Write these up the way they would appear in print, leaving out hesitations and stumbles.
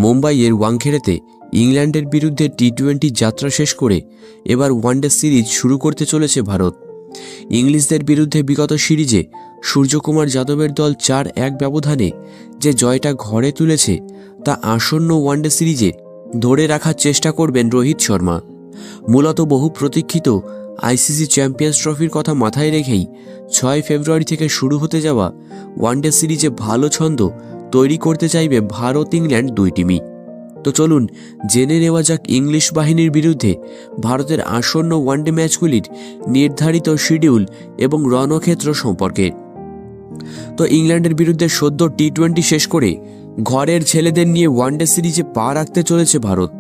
মুম্বাইয়ের ওয়াংখেড়েতে ইংল্যান্ডের বিরুদ্ধে টি-20 যাত্রা শেষ করে এবার ওয়ানডে সিরিজ শুরু করতে চলেছে ভারত। ইংলিশদের বিরুদ্ধে বিগত সিরিজে সূর্যকুমার যাদবের দল 4-1 ব্যবধানে যে জয়টা ঘরে তুলেছে তা আসন্ন ওয়ানডে সিরিজে ধরে রাখার চেষ্টা করবেন রোহিত শর্মা। মূলত বহু প্রতীক্ষিত আইসিসি চ্যাম্পিয়ন্স ট্রফির কথা মাথায় রেখেই 6 ফেব্রুয়ারি থেকে শুরু হতে যাওয়া ওয়ানডে সিরিজে ভালো ছন্দ তৈরি করতে চাইবে ভারত ইংল্যান্ড দুই টিমই। তো চলুন জেনে নেওয়া যাক ইংলিশ বাহিনীর বিরুদ্ধে ভারতের আসন্ন ওয়ানডে ম্যাচগুলির নির্ধারিত শিডিউল এবং রণক্ষেত্র সম্পর্কে। তো ইংল্যান্ডের বিরুদ্ধে সদ্য টি-20 শেষ করে ঘরের ছেলেদের নিয়ে ওয়ানডে সিরিজে পা রাখতে চলেছে ভারত।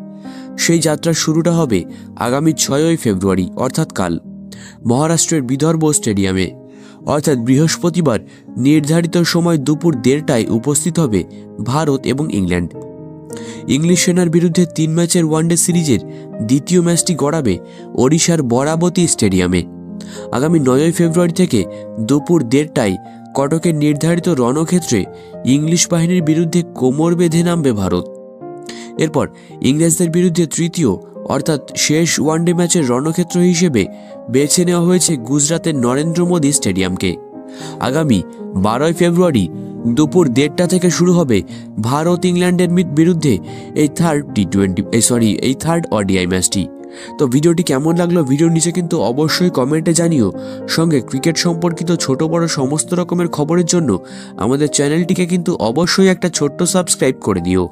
সেই যাত্রার শুরুটা হবে আগামী 6 ফেব্রুয়ারি অর্থাৎ কাল মহারাষ্ট্রের বিদর্ভ স্টেডিয়ামে। অর্থাৎ বৃহস্পতিবার নির্ধারিত সময় দুপুর 1:30টায় উপস্থিত হবে ভারত এবং ইংল্যান্ড। ইংলিশ সেনার বিরুদ্ধে 3 ম্যাচের ওয়ানডে সিরিজের দ্বিতীয় ম্যাচটি গড়াবে ওড়িশার বরাবতী স্টেডিয়ামে। আগামী 9 ফেব্রুয়ারি থেকে দুপুর 1:30টায় কটকের নির্ধারিত রণক্ষেত্রে ইংলিশ বাহিনীর বিরুদ্ধে কোমর বেঁধে নামবে ভারত। এরপর ইংরেজদের বিরুদ্ধে তৃতীয় অর্থাৎ শেষ ওয়ানডে ম্যাচের রণক্ষেত্র হিসেবে বেছে নেওয়া হয়েছে গুজরাতের নরেন্দ্র মোদী স্টেডিয়ামকে। আগামী 12 ফেব্রুয়ারি দুপুর 1:30টা থেকে শুরু হবে ভারত ইংল্যান্ডের বিরুদ্ধে এই থার্ড ওডিআই ম্যাচটি। তো ভিডিওটি কেমন লাগলো ভিডিওর নিচে কিন্তু অবশ্যই কমেন্টে জানিও। সঙ্গে ক্রিকেট সম্পর্কিত ছোট বড় সমস্ত রকমের খবরের জন্য আমাদের চ্যানেলটিকে কিন্তু অবশ্যই একটা ছোট্ট সাবস্ক্রাইব করে দিও।